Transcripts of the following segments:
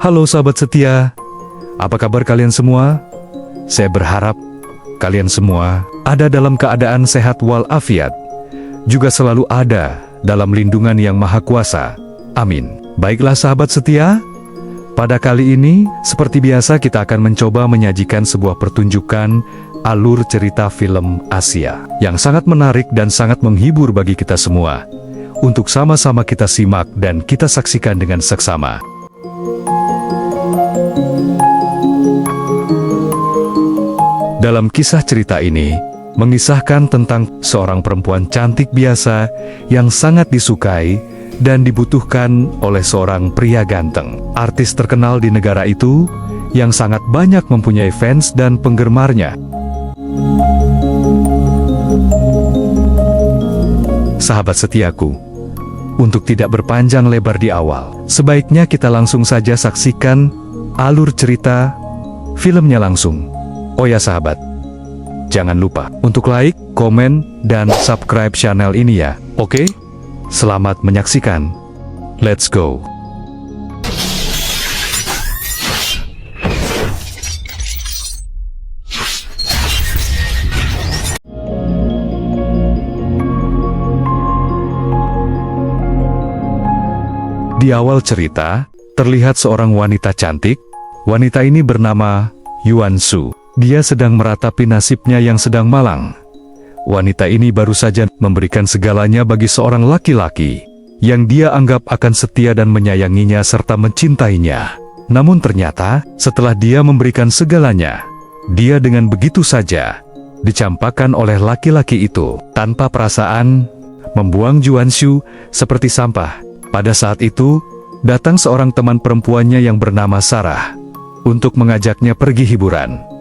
Halo sahabat setia, apa kabar kalian semua? Saya berharap kalian semua ada dalam keadaan sehat walafiat, juga selalu ada dalam lindungan yang maha kuasa. Amin. Baiklah sahabat setia, pada kali ini seperti biasa kita akan mencoba menyajikan sebuah pertunjukan alur cerita film Asia yang sangat menarik dan sangat menghibur bagi kita semua. Untuk sama-sama kita simak dan kita saksikan dengan seksama. Dalam kisah cerita ini, mengisahkan tentang seorang perempuan cantik biasa yang sangat disukai dan dibutuhkan oleh seorang pria ganteng, artis terkenal di negara itu yang sangat banyak mempunyai fans dan penggemarnya. Sahabat setiaku, untuk tidak berpanjang lebar di awal, sebaiknya kita langsung saja saksikan alur cerita filmnya langsung. Oh ya sahabat, jangan lupa untuk like, komen, dan subscribe channel ini ya. Oke? Selamat menyaksikan. Let's go. Di awal cerita, terlihat seorang wanita cantik. Wanita ini bernama Yuan Shu. Dia sedang meratapi nasibnya yang sedang malang. Wanita ini baru saja memberikan segalanya bagi seorang laki-laki yang dia anggap akan setia dan menyayanginya serta mencintainya. Namun ternyata, setelah dia memberikan segalanya, dia dengan begitu saja dicampakkan oleh laki-laki itu tanpa perasaan, membuang Yuan Shu seperti sampah. Pada saat itu, datang seorang teman perempuannya yang bernama Sarah untuk mengajaknya pergi hiburan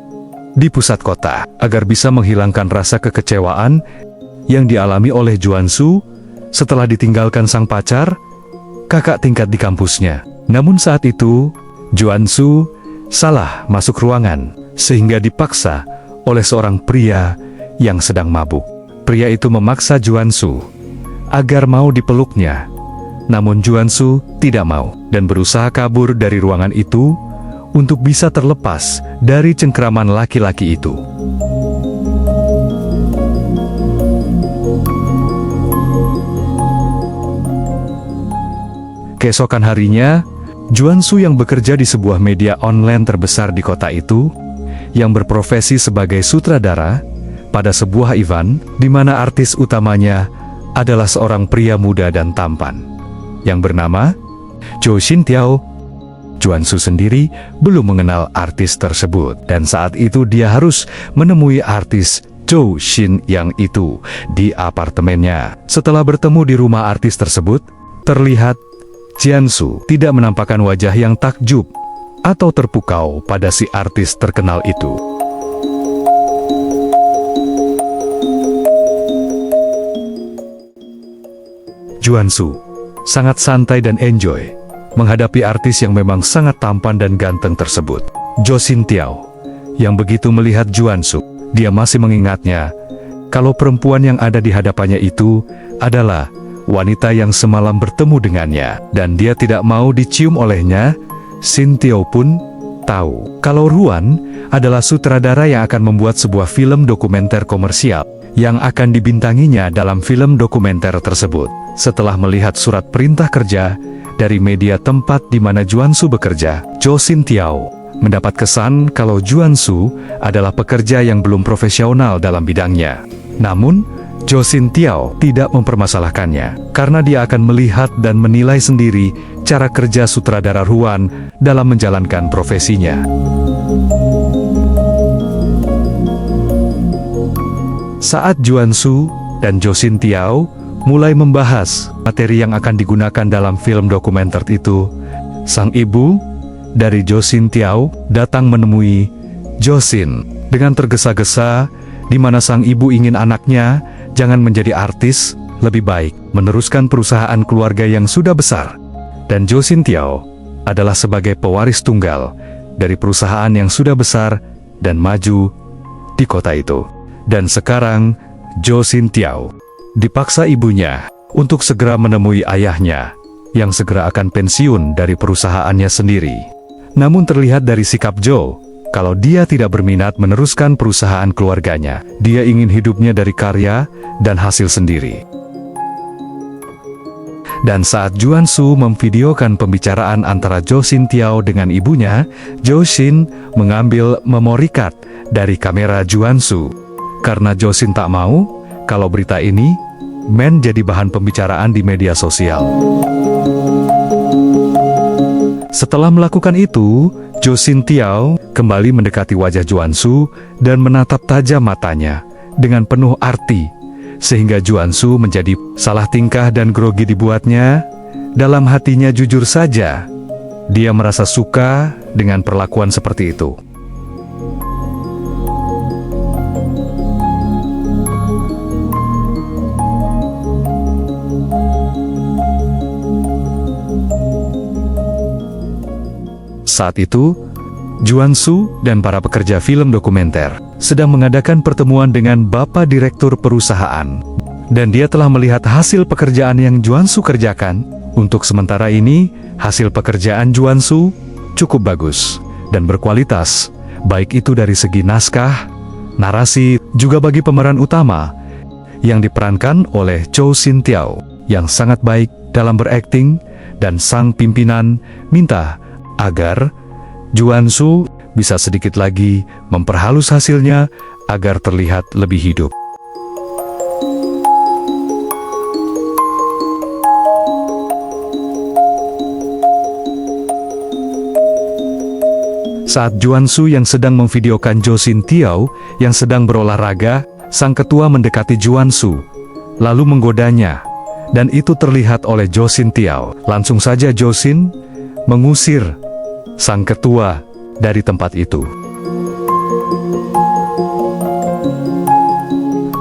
di pusat kota, agar bisa menghilangkan rasa kekecewaan yang dialami oleh Yuan Shu setelah ditinggalkan sang pacar, kakak tingkat di kampusnya. Namun saat itu, Yuan Shu salah masuk ruangan, sehingga dipaksa oleh seorang pria yang sedang mabuk. Pria itu memaksa Yuan Shu agar mau dipeluknya. Namun Yuan Shu tidak mau, dan berusaha kabur dari ruangan itu untuk bisa terlepas dari cengkraman laki-laki itu. Keesokan harinya, Yuan Shu yang bekerja di sebuah media online terbesar di kota itu, yang berprofesi sebagai sutradara pada sebuah event di mana artis utamanya adalah seorang pria muda dan tampan yang bernama Zhou Xintiao. Yuan Shu sendiri belum mengenal artis tersebut, dan saat itu dia harus menemui artis Zhou Xin yang itu di apartemennya. Setelah bertemu di rumah artis tersebut, terlihat Yuan Shu tidak menampakkan wajah yang takjub atau terpukau pada si artis terkenal itu. Yuan Shu sangat santai dan enjoy menghadapi artis yang memang sangat tampan dan ganteng tersebut. Zhou Xintiao yang begitu melihat Yuan Shu, dia masih mengingatnya kalau perempuan yang ada di hadapannya itu adalah wanita yang semalam bertemu dengannya, dan dia tidak mau dicium olehnya. Xintiao pun tahu kalau Ruan adalah sutradara yang akan membuat sebuah film dokumenter komersial yang akan dibintanginya dalam film dokumenter tersebut. Setelah melihat surat perintah kerja dari media tempat di mana Yuan Shu bekerja, Zhou Xintiao mendapat kesan kalau Yuan Shu adalah pekerja yang belum profesional dalam bidangnya. Namun, Zhou Xintiao tidak mempermasalahkannya, karena dia akan melihat dan menilai sendiri cara kerja sutradara Ruan dalam menjalankan profesinya. Saat Yuan Shu dan Zhou Xintiao mulai membahas materi yang akan digunakan dalam film dokumenter itu, sang ibu dari Zhou Xintiao datang menemui Zhou Xin dengan tergesa-gesa, di mana sang ibu ingin anaknya jangan menjadi artis, lebih baik meneruskan perusahaan keluarga yang sudah besar. Dan Zhou Xintiao adalah sebagai pewaris tunggal dari perusahaan yang sudah besar dan maju di kota itu. Dan sekarang Zhou Xintiao dipaksa ibunya untuk segera menemui ayahnya yang segera akan pensiun dari perusahaannya sendiri. Namun terlihat dari sikap Joe, kalau dia tidak berminat meneruskan perusahaan keluarganya. Dia ingin hidupnya dari karya dan hasil sendiri. Dan saat Juan Su memvideokan pembicaraan antara Jo Shin Tiao dengan ibunya, Jo Shin mengambil memory card dari kamera Juan Su. Karena Jo Shin tak mau kalau berita ini menjadi bahan pembicaraan di media sosial. Setelah melakukan itu, Jo Shin Tiao kembali mendekati wajah Juan Su dan menatap tajam matanya dengan penuh arti, sehingga Juan Su menjadi salah tingkah dan grogi dibuatnya. Dalam hatinya jujur saja, dia merasa suka dengan perlakuan seperti itu. Saat itu, Juan Su dan para pekerja film dokumenter sedang mengadakan pertemuan dengan Bapak Direktur perusahaan. Dan dia telah melihat hasil pekerjaan yang Juan Su kerjakan. Untuk sementara ini, hasil pekerjaan Juan Su cukup bagus dan berkualitas, baik itu dari segi naskah, narasi, juga bagi pemeran utama yang diperankan oleh Jo Shin Tiao yang sangat baik dalam berakting, dan sang pimpinan minta agar Juan Su bisa sedikit lagi memperhalus hasilnya agar terlihat lebih hidup. Saat Juan Su yang sedang memvideokan Jo Shin Tiao yang sedang berolahraga, sang ketua mendekati Juan Su, lalu menggodanya, dan itu terlihat oleh Jo Shin Tiao. Langsung saja Jo Shin mengusir sang ketua dari tempat itu.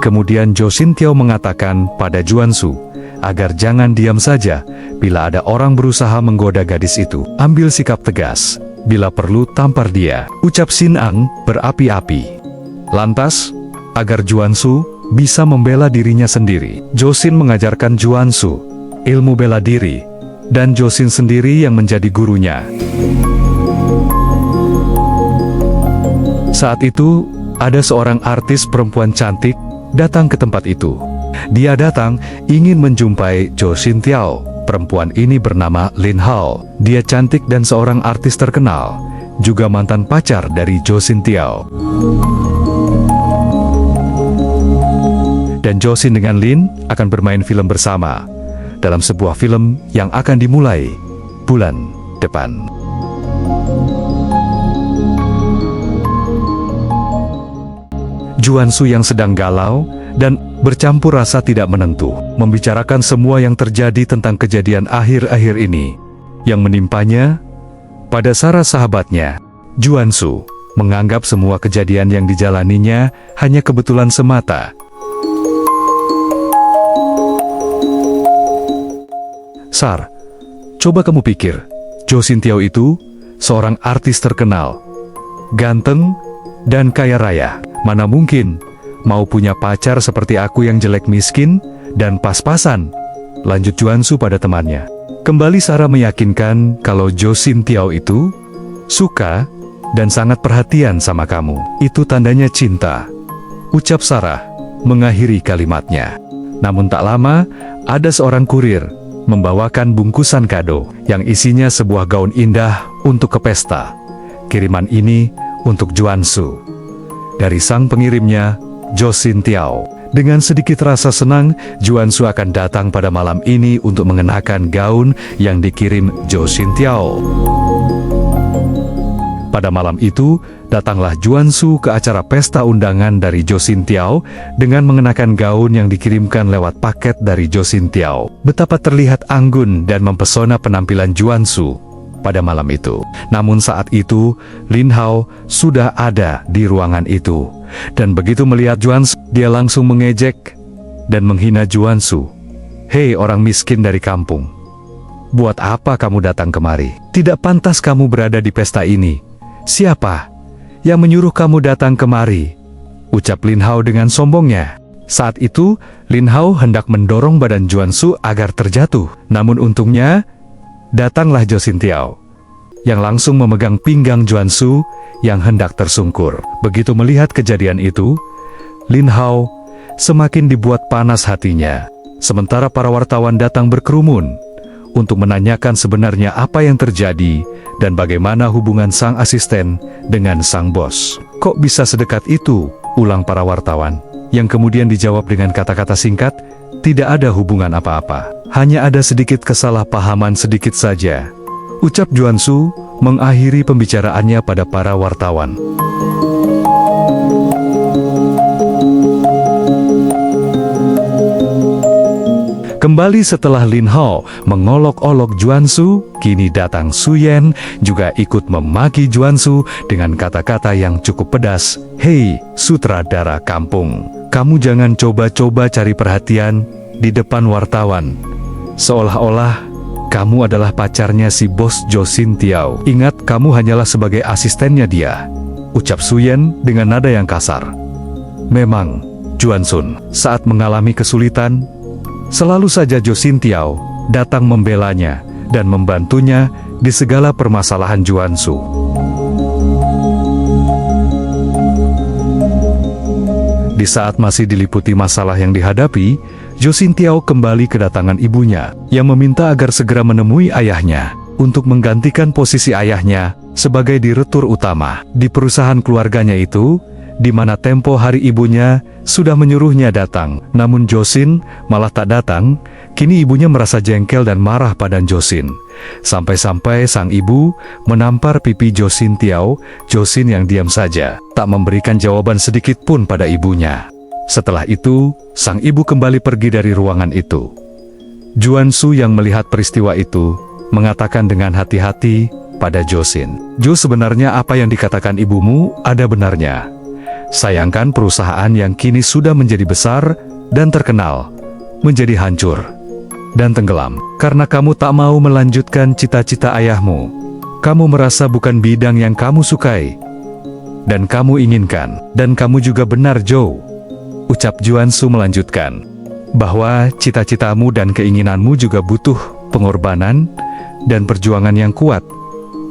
Kemudian Jo Shin Tiao mengatakan pada Juan Su agar jangan diam saja bila ada orang berusaha menggoda gadis itu. Ambil sikap tegas, bila perlu tampar dia. Ucap Sin Ang berapi-api. Lantas, agar Juan Su bisa membela dirinya sendiri, Jo Shin mengajarkan Juan Su ilmu bela diri, dan Jo Shin sendiri yang menjadi gurunya. Saat itu, ada seorang artis perempuan cantik datang ke tempat itu. Dia datang ingin menjumpai Jo Shin Tiao. Perempuan ini bernama Lin Hao. Dia cantik dan seorang artis terkenal, juga mantan pacar dari Jo Shin Tiao. Dan Jo Shin dengan Lin akan bermain film bersama dalam sebuah film yang akan dimulai bulan depan. Juan Su yang sedang galau dan bercampur rasa tidak menentu, membicarakan semua yang terjadi tentang kejadian akhir-akhir ini yang menimpanya pada Sarah sahabatnya. Juan Su menganggap semua kejadian yang dijalaninya hanya kebetulan semata. Sar, coba kamu pikir, Jo Shin Tiao itu seorang artis terkenal, ganteng, dan kaya raya. Mana mungkin mau punya pacar seperti aku yang jelek miskin dan pas-pasan, lanjut Juan Su pada temannya. Kembali Sarah meyakinkan kalau Jo Shin Tiao itu suka dan sangat perhatian sama kamu. Itu tandanya cinta, ucap Sarah mengakhiri kalimatnya. Namun tak lama, ada seorang kurir membawakan bungkusan kado yang isinya sebuah gaun indah untuk ke pesta. Kiriman ini untuk Juan Su dari sang pengirimnya, Jo Shin Tiao. Dengan sedikit rasa senang, Juan Su akan datang pada malam ini untuk mengenakan gaun yang dikirim Jo Shin Tiao. Pada malam itu, datanglah Juan Su ke acara pesta undangan dari Jo Shin Tiao dengan mengenakan gaun yang dikirimkan lewat paket dari Jo Shin Tiao. Betapa terlihat anggun dan mempesona penampilan Juan Su pada malam itu. Namun saat itu, Lin Hao sudah ada di ruangan itu. Dan begitu melihat Juan Su, dia langsung mengejek dan menghina Juan Su. Hei orang miskin dari kampung, buat apa kamu datang kemari? Tidak pantas kamu berada di pesta ini. Siapa yang menyuruh kamu datang kemari? Ucap Lin Hao dengan sombongnya. Saat itu, Lin Hao hendak mendorong badan Juan Su agar terjatuh. Namun untungnya, datanglah Jo Shin Tiao. yang langsung memegang pinggang Juansu yang hendak tersungkur. Begitu melihat kejadian itu, Lin Hao semakin dibuat panas hatinya. Sementara para wartawan datang berkerumun untuk menanyakan sebenarnya apa yang terjadi dan bagaimana hubungan sang asisten dengan sang bos. Kok bisa sedekat itu? Ulang para wartawan, yang kemudian dijawab dengan kata-kata singkat, tidak ada hubungan apa-apa. Hanya ada sedikit kesalahpahaman sedikit saja, ucap Juansu mengakhiri pembicaraannya pada para wartawan. Kembali setelah Lin Hao mengolok-olok Juansu, kini datang Su Yan juga ikut memaki Juansu dengan kata-kata yang cukup pedas. Hei, sutradara kampung, kamu jangan coba-coba cari perhatian di depan wartawan. Seolah-olah kamu adalah pacarnya si bos Jo Sin Tiao. Ingat, kamu hanyalah sebagai asistennya dia, ucap Su Yan dengan nada yang kasar. Memang, Juansun saat mengalami kesulitan, selalu saja Jo Sin Tiao datang membelanya dan membantunya di segala permasalahan Juansu. Di saat masih diliputi masalah yang dihadapi, Jo Sin Tiao kembali kedatangan ibunya yang meminta agar segera menemui ayahnya untuk menggantikan posisi ayahnya sebagai direktur utama di perusahaan keluarganya itu, di mana tempo hari ibunya sudah menyuruhnya datang, namun Jo Sin malah tak datang. Kini ibunya merasa jengkel dan marah pada Jo Sin. Sampai-sampai sang ibu menampar pipi Jo Sin Tiao. Jo Sin yang diam saja, tak memberikan jawaban sedikit pun pada ibunya. Setelah itu, sang ibu kembali pergi dari ruangan itu. Juansu yang melihat peristiwa itu mengatakan dengan hati-hati pada Jo Sin, Jo, sebenarnya apa yang dikatakan ibumu ada benarnya. Sayangkan perusahaan yang kini sudah menjadi besar dan terkenal menjadi hancur dan tenggelam karena kamu tak mau melanjutkan cita-cita ayahmu. Kamu merasa bukan bidang yang kamu sukai dan kamu inginkan. Dan kamu juga benar, Jo, ucap Juansu melanjutkan, bahwa cita-citamu dan keinginanmu juga butuh pengorbanan dan perjuangan yang kuat.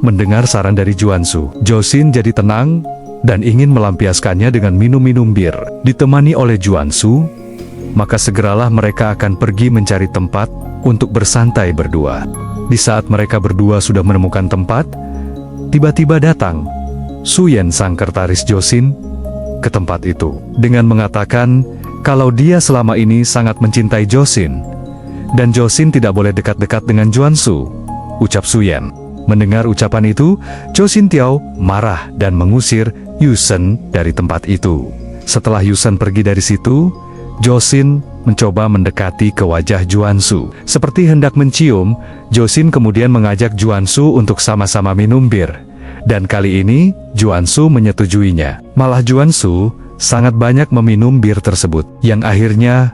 Mendengar saran dari Juansu, Jo Sin jadi tenang dan ingin melampiaskannya dengan minum-minum bir. Ditemani oleh Juansu, maka segeralah mereka akan pergi mencari tempat untuk bersantai berdua. Di saat mereka berdua sudah menemukan tempat, tiba-tiba datang Su Yan, sang sekretaris Jo Sin, ke tempat itu dengan mengatakan kalau dia selama ini sangat mencintai Jo Sin dan Jo Sin tidak boleh dekat-dekat dengan Juansu, ucap Su Yan. Mendengar ucapan itu, Jo Sin Tiao marah dan mengusir Yusen dari tempat itu. Setelah Yusen pergi dari situ, Jo Sin mencoba mendekati ke wajah Juansu. Seperti hendak mencium, Jo Sin kemudian mengajak Juansu untuk sama-sama minum bir. Dan kali ini, Juansu menyetujuinya. Malah Juansu sangat banyak meminum bir tersebut. Yang akhirnya,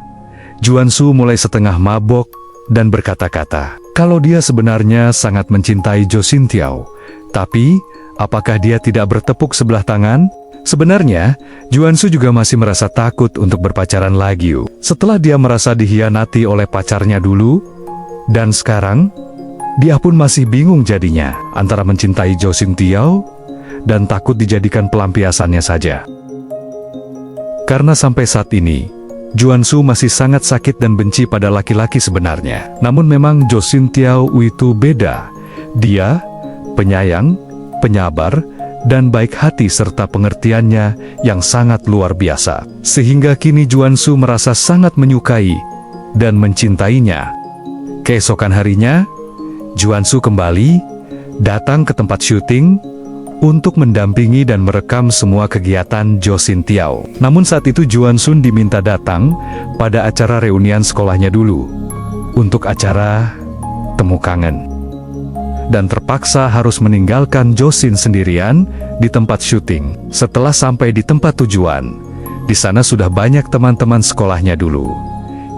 Juansu mulai setengah mabok dan berkata-kata kalau dia sebenarnya sangat mencintai Jo Sin Tiao. Tapi, apakah dia tidak bertepuk sebelah tangan? Sebenarnya, Juansu juga masih merasa takut untuk berpacaran lagi. Setelah dia merasa dikhianati oleh pacarnya dulu, dan sekarang, dia pun masih bingung jadinya antara mencintai Jo Sin Tiao dan takut dijadikan pelampiasannya saja. Karena sampai saat ini, Juansu masih sangat sakit dan benci pada laki-laki sebenarnya. Namun memang Jo Sin Tiao itu beda. Dia penyayang, penyabar, dan baik hati serta pengertiannya yang sangat luar biasa. Sehingga kini Juansu merasa sangat menyukai dan mencintainya. Keesokan harinya, Juansu kembali datang ke tempat syuting untuk mendampingi dan merekam semua kegiatan Jo Sin Tiao. Namun saat itu Juansun diminta datang pada acara reunian sekolahnya dulu untuk acara temu kangen, dan terpaksa harus meninggalkan Jo Sin sendirian di tempat syuting. Setelah sampai di tempat tujuan, di sana sudah banyak teman-teman sekolahnya dulu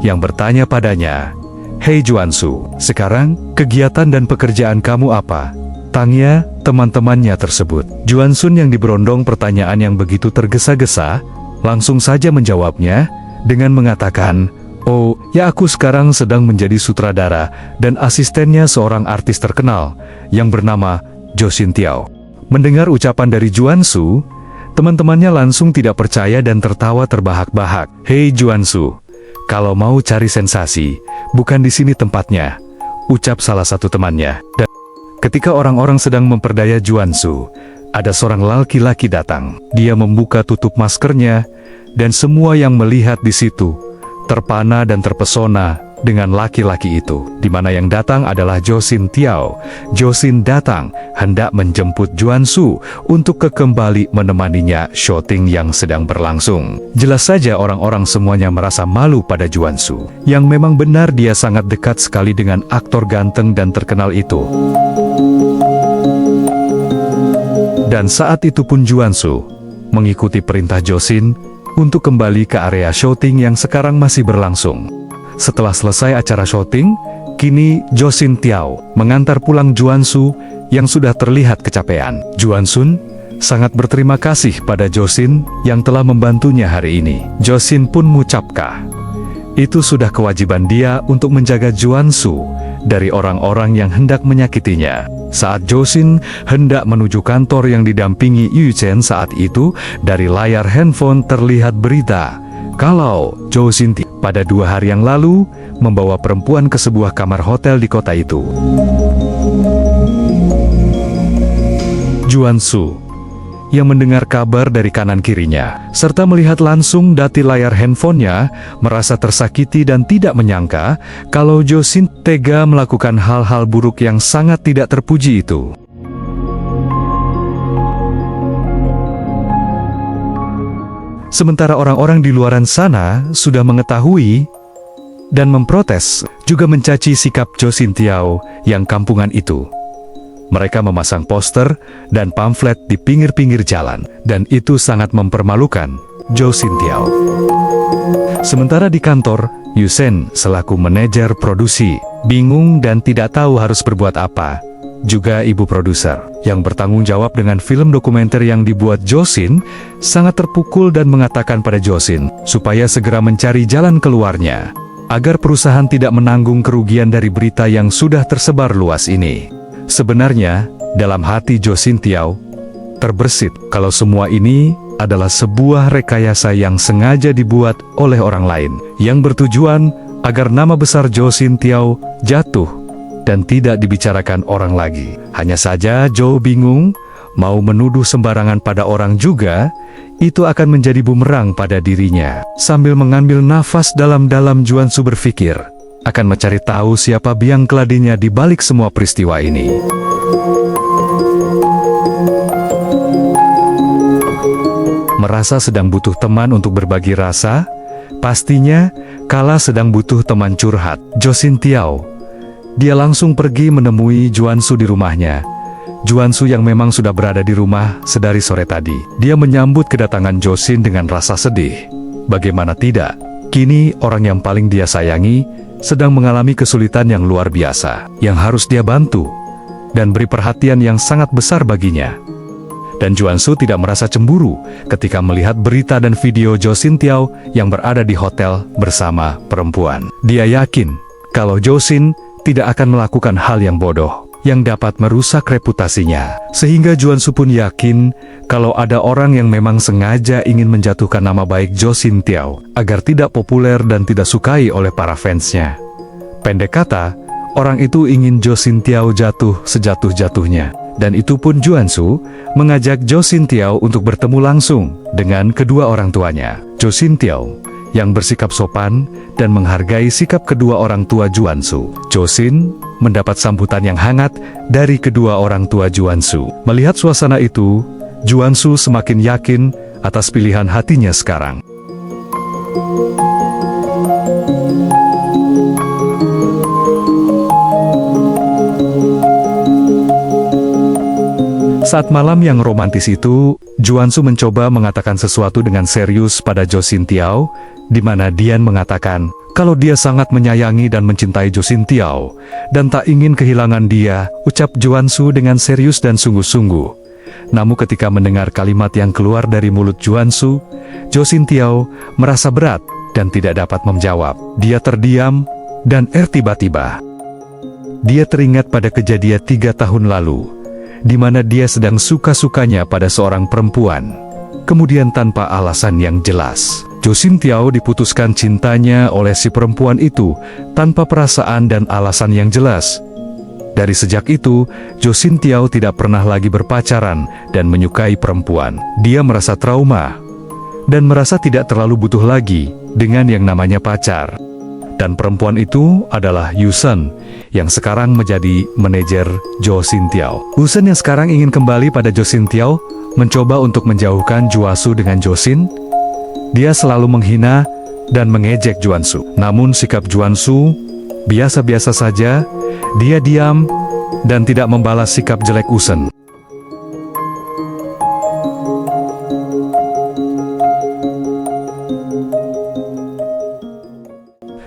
yang bertanya padanya, "Hei Juansu, sekarang kegiatan dan pekerjaan kamu apa?" Tanya teman-temannya tersebut. Juansun yang diberondong pertanyaan yang begitu tergesa-gesa, langsung saja menjawabnya dengan mengatakan, "Oh, ya aku sekarang sedang menjadi sutradara dan asistennya seorang artis terkenal yang bernama Jo Sintiao. Mendengar ucapan dari Juansu, teman-temannya langsung tidak percaya dan tertawa terbahak-bahak. "Hei Juansu, kalau mau cari sensasi, bukan di sini tempatnya," ucap salah satu temannya. Dan ketika orang-orang sedang memperdaya Juansu, ada seorang laki-laki datang. Dia membuka tutup maskernya, dan semua yang melihat di situ terpana dan terpesona dengan laki-laki itu, di mana yang datang adalah Jo Sintiao. Jo Sin datang hendak menjemput Juansu untuk kembali menemaninya syuting yang sedang berlangsung. Jelas saja orang-orang semuanya merasa malu pada Juansu, yang memang benar dia sangat dekat sekali dengan aktor ganteng dan terkenal itu. Dan saat itu pun Juansu mengikuti perintah Jo Sin untuk kembali ke area syuting yang sekarang masih berlangsung. Setelah selesai acara syuting, kini Jo Sintiao mengantar pulang Juansu yang sudah terlihat kecapean. Juansun sangat berterima kasih pada Jo Sin yang telah membantunya hari ini. Jo Sin pun mengucapkan, itu sudah kewajiban dia untuk menjaga Juansu dari orang-orang yang hendak menyakitinya. Saat Jo Sin hendak menuju kantor yang didampingi Yu Chen saat itu, dari layar handphone terlihat berita kalau Jo Sin pada 2 hari yang lalu membawa perempuan ke sebuah kamar hotel di kota itu. Juansu yang mendengar kabar dari kanan kirinya, serta melihat langsung dari layar handphonenya, merasa tersakiti dan tidak menyangka kalau Jo Sin tega melakukan hal-hal buruk yang sangat tidak terpuji itu. Sementara orang-orang di luaran sana sudah mengetahui dan memprotes, juga mencaci sikap Jo Sintiao yang kampungan itu. Mereka memasang poster dan pamflet di pinggir-pinggir jalan, dan itu sangat mempermalukan Jo Sintiao. Sementara di kantor, Yu Chen selaku manajer produksi bingung dan tidak tahu harus berbuat apa. Juga ibu produser yang bertanggung jawab dengan film dokumenter yang dibuat Jo Sin sangat terpukul dan mengatakan pada Jo Sin supaya segera mencari jalan keluarnya agar perusahaan tidak menanggung kerugian dari berita yang sudah tersebar luas ini. Sebenarnya, dalam hati Jo Sintiao terbersit kalau semua ini adalah sebuah rekayasa yang sengaja dibuat oleh orang lain, yang bertujuan agar nama besar Jo Sintiao jatuh dan tidak dibicarakan orang lagi. Hanya saja Jo bingung, mau menuduh sembarangan pada orang juga, itu akan menjadi bumerang pada dirinya. Sambil mengambil nafas dalam-dalam, Juansu berpikir akan mencari tahu siapa biang keladinya di balik semua peristiwa ini. Merasa sedang butuh teman untuk berbagi rasa, pastinya kala sedang butuh teman curhat. Jo Sintiao, dia langsung pergi menemui Juansu di rumahnya. Juansu yang memang sudah berada di rumah sedari sore tadi. Dia menyambut kedatangan Jo Sin dengan rasa sedih. Bagaimana tidak, kini orang yang paling dia sayangi sedang mengalami kesulitan yang luar biasa, yang harus dia bantu dan beri perhatian yang sangat besar baginya. Dan Juansu tidak merasa cemburu ketika melihat berita dan video Jo Sintiao yang berada di hotel bersama perempuan. Dia yakin kalau Jo Sin tidak akan melakukan hal yang bodoh yang dapat merusak reputasinya. Sehingga Juansu pun yakin kalau ada orang yang memang sengaja ingin menjatuhkan nama baik Jo Sintiao agar tidak populer dan tidak sukai oleh para fansnya. Pendek kata, orang itu ingin Jo Sintiao jatuh sejatuh-jatuhnya. Dan itu pun Juansu mengajak Jo Sintiao untuk bertemu langsung dengan kedua orang tuanya. Jo Sintiao yang bersikap sopan dan menghargai sikap kedua orang tua Juansu. Jo Sin mendapat sambutan yang hangat dari kedua orang tua Juansu. Melihat suasana itu, Juansu semakin yakin atas pilihan hatinya sekarang. Saat malam yang romantis itu, Juansu mencoba mengatakan sesuatu dengan serius pada Jo Sintiao, di mana Dian mengatakan kalau dia sangat menyayangi dan mencintai Jo Sintiao dan tak ingin kehilangan dia, ucap Juansu dengan serius dan sungguh-sungguh. Namun ketika mendengar kalimat yang keluar dari mulut Juansu, Jo Sintiao merasa berat dan tidak dapat menjawab. Dia terdiam dan tiba-tiba dia teringat pada kejadian 3 tahun lalu, di mana dia sedang suka-sukanya pada seorang perempuan. Kemudian tanpa alasan yang jelas, Jo Sintiao diputuskan cintanya oleh si perempuan itu tanpa perasaan dan alasan yang jelas. Dari sejak itu, Jo Sintiao tidak pernah lagi berpacaran dan menyukai perempuan. Dia merasa trauma dan merasa tidak terlalu butuh lagi dengan yang namanya pacar. Dan perempuan itu adalah Yusen, yang sekarang menjadi manajer Jo Sintiao. Yusen yang sekarang ingin kembali pada Jo Sintiao, mencoba untuk menjauhkan Juansu dengan Josin. Dia selalu menghina dan mengejek Juansu. Namun sikap Juansu biasa-biasa saja. Dia diam dan tidak membalas sikap jelek Yusen.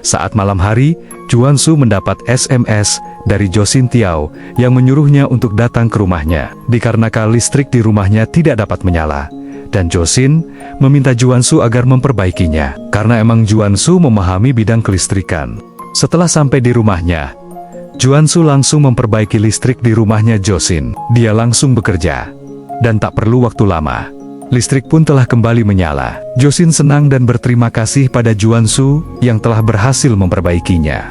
Saat malam hari, Juansu mendapat SMS dari Jo Sintiao yang menyuruhnya untuk datang ke rumahnya, dikarenakan listrik di rumahnya tidak dapat menyala. Dan Josin meminta Juansu agar memperbaikinya, karena emang Juansu memahami bidang kelistrikan. Setelah sampai di rumahnya, Juansu langsung memperbaiki listrik di rumahnya Josin. Dia langsung bekerja, dan tak perlu waktu lama, listrik pun telah kembali menyala. Josin senang dan berterima kasih pada Juansu yang telah berhasil memperbaikinya.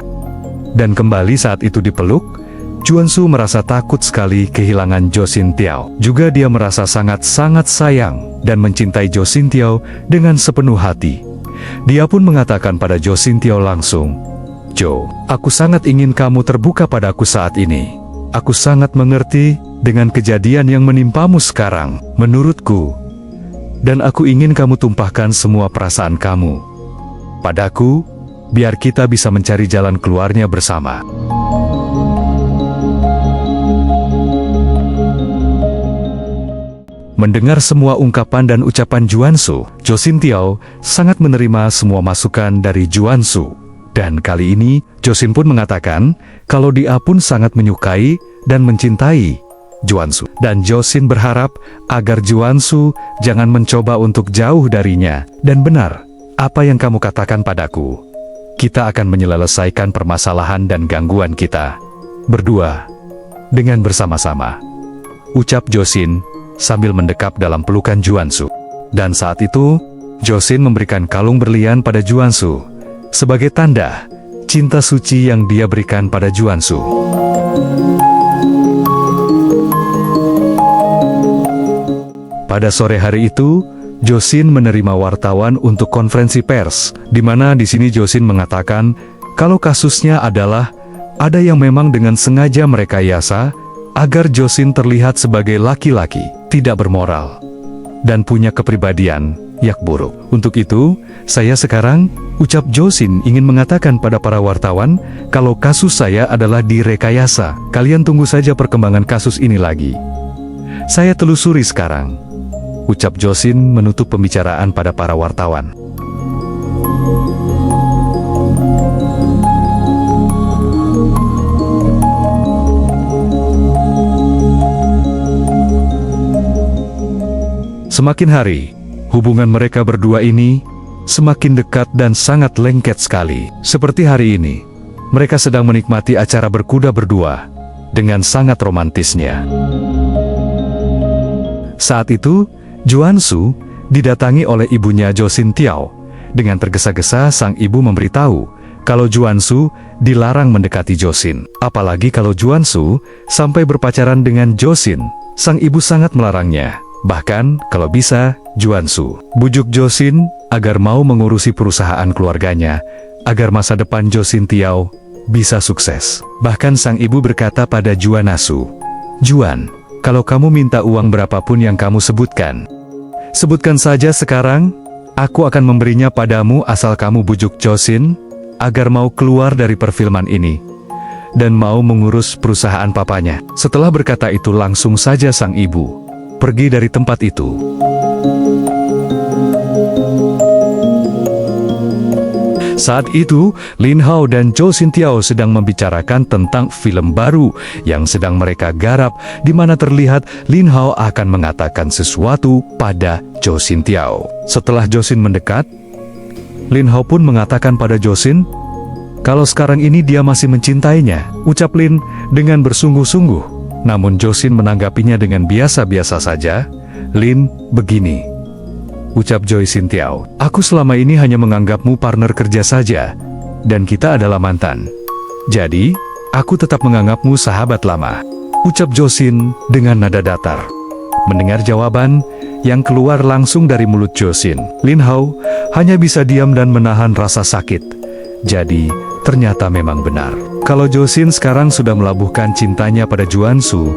Dan kembali saat itu dipeluk, Juansu merasa takut sekali kehilangan Jo Sintiao. Juga dia merasa sangat-sangat sayang dan mencintai Jo Sintiao dengan sepenuh hati. Dia pun mengatakan pada Jo Sintiao langsung, "Jo, aku sangat ingin kamu terbuka padaku saat ini. Aku sangat mengerti dengan kejadian yang menimpamu sekarang, menurutku. Dan aku ingin kamu tumpahkan semua perasaan kamu padaku, biar kita bisa mencari jalan keluarnya bersama." Mendengar semua ungkapan dan ucapan Juansu, Jo Sintiao sangat menerima semua masukan dari Juansu. Dan kali ini, Josin pun mengatakan kalau dia pun sangat menyukai dan mencintai Juansu. Dan Josin berharap agar Juansu jangan mencoba untuk jauh darinya. Dan benar, apa yang kamu katakan padaku. Kita akan menyelesaikan permasalahan dan gangguan kita berdua dengan bersama-sama, ucap Josin sambil mendekap dalam pelukan Juansu. Dan saat itu, Josin memberikan kalung berlian pada Juansu sebagai tanda cinta suci yang dia berikan pada Juansu. Pada sore hari itu, Josin menerima wartawan untuk konferensi pers, di mana di sini Josin mengatakan kalau kasusnya adalah ada yang memang dengan sengaja merekayasa agar Josin terlihat sebagai laki-laki tidak bermoral dan punya kepribadian yang buruk. Untuk itu, saya sekarang, ucap Josin, ingin mengatakan pada para wartawan kalau kasus saya adalah direkayasa. Kalian tunggu saja perkembangan kasus ini lagi. Saya telusuri sekarang, ucap Josin menutup pembicaraan pada para wartawan. Semakin hari, hubungan mereka berdua ini semakin dekat dan sangat lengket sekali. Seperti hari ini, mereka sedang menikmati acara berkuda berdua dengan sangat romantisnya. Saat itu, Juansu didatangi oleh ibunya Jo Sintiao. Dengan tergesa-gesa sang ibu memberitahu kalau Juansu dilarang mendekati Josin. Apalagi kalau Juansu sampai berpacaran dengan Josin, sang ibu sangat melarangnya. Bahkan, kalau bisa, Juansu bujuk Josin agar mau mengurusi perusahaan keluarganya, agar masa depan Jo Sintiao bisa sukses. Bahkan sang ibu berkata pada Juanasu, "Juan, kalau kamu minta uang berapapun yang kamu sebutkan saja sekarang, aku akan memberinya padamu asal kamu bujuk Josin agar mau keluar dari perfilman ini dan mau mengurus perusahaan papanya." Setelah berkata itu langsung saja sang ibu pergi dari tempat itu. Saat itu, Lin Hao dan Jo Sintiao sedang membicarakan tentang film baru yang sedang mereka garap, di mana terlihat Lin Hao akan mengatakan sesuatu pada Jo Sintiao. Setelah Josin mendekat, Lin Hao pun mengatakan pada Josin kalau sekarang ini dia masih mencintainya. Ucap Lin dengan bersungguh-sungguh. Namun Josin menanggapinya dengan biasa-biasa saja. "Lin, begini," ucap Joy Sintiao. "Aku selama ini hanya menganggapmu partner kerja saja, dan kita adalah mantan. Jadi, aku tetap menganggapmu sahabat lama," ucap Josin dengan nada datar. Mendengar jawaban yang keluar langsung dari mulut Josin, Lin Hao hanya bisa diam dan menahan rasa sakit. Jadi, ternyata memang benar. Kalau Josin sekarang sudah melabuhkan cintanya pada Juansu,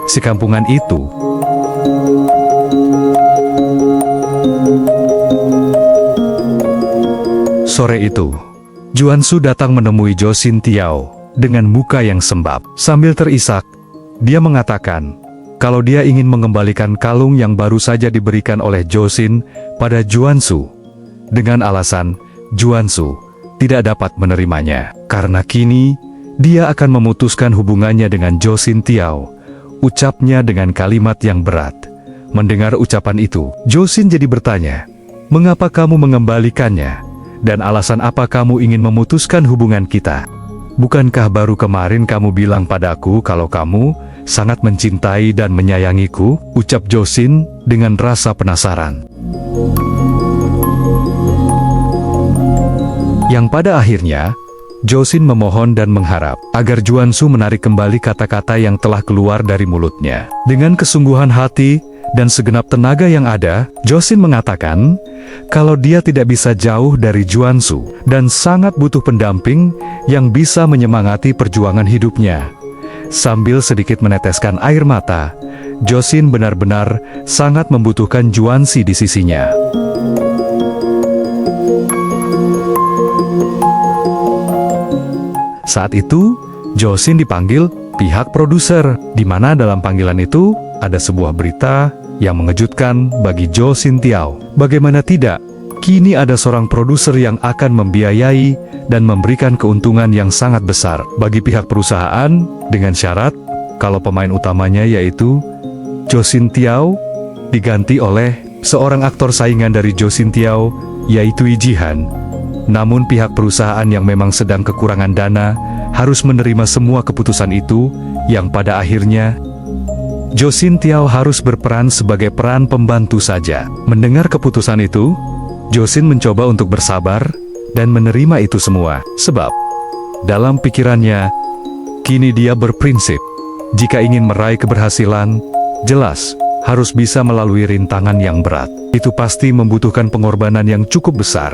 si kampungan itu. Sore itu, Juansu datang menemui Jo Sintiao dengan muka yang sembab. Sambil terisak, dia mengatakan kalau dia ingin mengembalikan kalung yang baru saja diberikan oleh Josin pada Juansu, dengan alasan Juansu tidak dapat menerimanya, karena kini dia akan memutuskan hubungannya dengan Jo Sintiao. Ucapnya dengan kalimat yang berat. Mendengar ucapan itu, Josin jadi bertanya, "Mengapa kamu mengembalikannya? Dan alasan apa kamu ingin memutuskan hubungan kita? Bukankah baru kemarin kamu bilang padaku kalau kamu sangat mencintai dan menyayangiku?" ucap Josin dengan rasa penasaran. Yang pada akhirnya, Josin memohon dan mengharap agar Juansu menarik kembali kata-kata yang telah keluar dari mulutnya. Dengan kesungguhan hati dan segenap tenaga yang ada, Josin mengatakan kalau dia tidak bisa jauh dari Juansu dan sangat butuh pendamping yang bisa menyemangati perjuangan hidupnya. Sambil sedikit meneteskan air mata, Josin benar-benar sangat membutuhkan Juansi di sisinya. Saat itu, Josin dipanggil pihak produser, di mana dalam panggilan itu ada sebuah berita yang mengejutkan bagi Jo Sintiao. Bagaimana tidak, kini ada seorang produser yang akan membiayai dan memberikan keuntungan yang sangat besar bagi pihak perusahaan dengan syarat kalau pemain utamanya yaitu Jo Sintiao diganti oleh seorang aktor saingan dari Jo Sintiao yaitu Lee Ji-han. Namun pihak perusahaan yang memang sedang kekurangan dana harus menerima semua keputusan itu, yang pada akhirnya Jo Sintiao harus berperan sebagai peran pembantu saja. Mendengar keputusan itu, Josin mencoba untuk bersabar dan menerima itu semua. Sebab, dalam pikirannya, kini dia berprinsip, jika ingin meraih keberhasilan, jelas harus bisa melalui rintangan yang berat. Itu pasti membutuhkan pengorbanan yang cukup besar.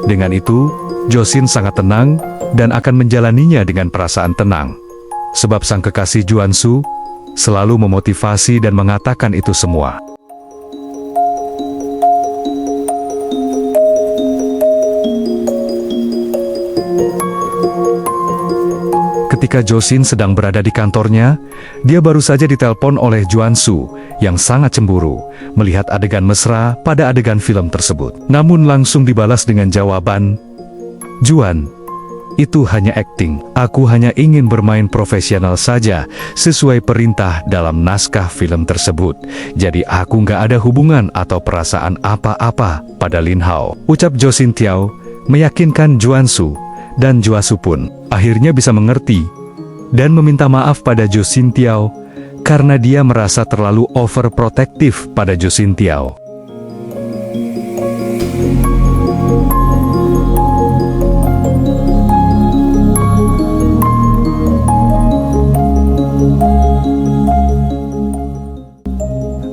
Dengan itu, Josin sangat tenang dan akan menjalaninya dengan perasaan tenang. Sebab sang kekasih Juansu selalu memotivasi dan mengatakan itu semua. Ketika Josin sedang berada di kantornya, dia baru saja ditelepon oleh Juansu yang sangat cemburu melihat adegan mesra pada adegan film tersebut. Namun langsung dibalas dengan jawaban, "Juan, itu hanya akting. Aku hanya ingin bermain profesional saja sesuai perintah dalam naskah film tersebut. Jadi aku nggak ada hubungan atau perasaan apa-apa pada Lin Hao," ucap Jo Sintiao meyakinkan Juansu. Dan Juansu pun akhirnya bisa mengerti dan meminta maaf pada Jo Sintiao karena dia merasa terlalu overprotektif pada Jo Sintiao.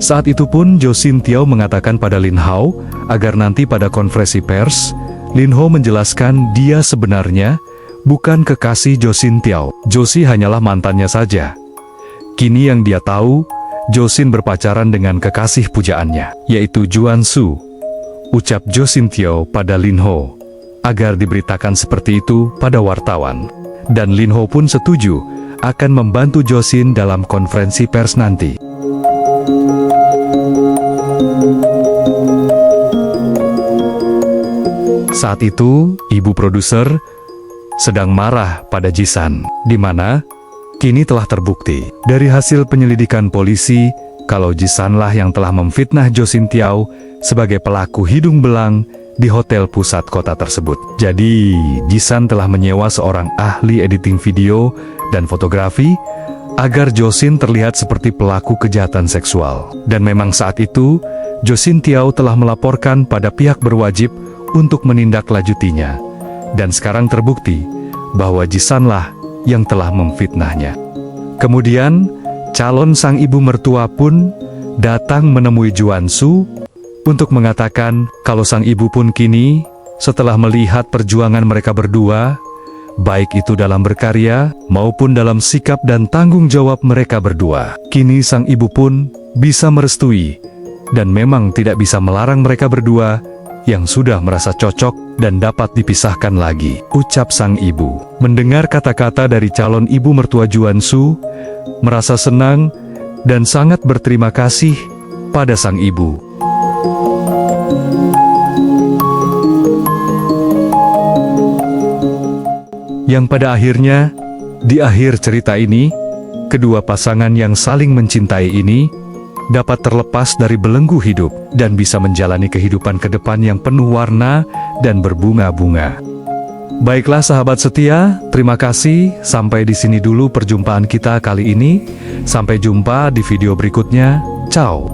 Saat itu pun Jo Sintiao mengatakan pada Lin Hao agar nanti pada konferensi pers, Lin Hao menjelaskan dia sebenarnya bukan kekasih Jo Sintiao. Josin hanyalah mantannya saja. Kini yang dia tahu, Josin berpacaran dengan kekasih pujaannya, yaitu Juansu, ucap Jo Sintiao pada Lin Hao, agar diberitakan seperti itu pada wartawan. Dan Lin Hao pun setuju akan membantu Josin dalam konferensi pers nanti. Saat itu, ibu produser sedang marah pada Jisan, di mana kini telah terbukti dari hasil penyelidikan polisi kalau Jisanlah yang telah memfitnah Jo Sintiao sebagai pelaku hidung belang di hotel pusat kota tersebut. Jadi, Jisan telah menyewa seorang ahli editing video dan fotografi agar Josin terlihat seperti pelaku kejahatan seksual. Dan memang saat itu, Jo Sin Tiao telah melaporkan pada pihak berwajib untuk menindaklanjutinya. Dan sekarang terbukti bahwa Jisanlah yang telah memfitnahnya. Kemudian, calon sang ibu mertua pun datang menemui Juansu untuk mengatakan kalau sang ibu pun kini, setelah melihat perjuangan mereka berdua, baik itu dalam berkarya maupun dalam sikap dan tanggung jawab mereka berdua, kini sang ibu pun bisa merestui dan memang tidak bisa melarang mereka berdua yang sudah merasa cocok dan dapat dipisahkan lagi, ucap sang ibu. Mendengar kata-kata dari calon ibu mertua Juansu, merasa senang dan sangat berterima kasih pada sang ibu. Yang pada akhirnya, di akhir cerita ini, kedua pasangan yang saling mencintai ini dapat terlepas dari belenggu hidup dan bisa menjalani kehidupan ke depan yang penuh warna dan berbunga-bunga. Baiklah sahabat setia, terima kasih. Sampai di sini dulu perjumpaan kita kali ini. Sampai jumpa di video berikutnya. Ciao.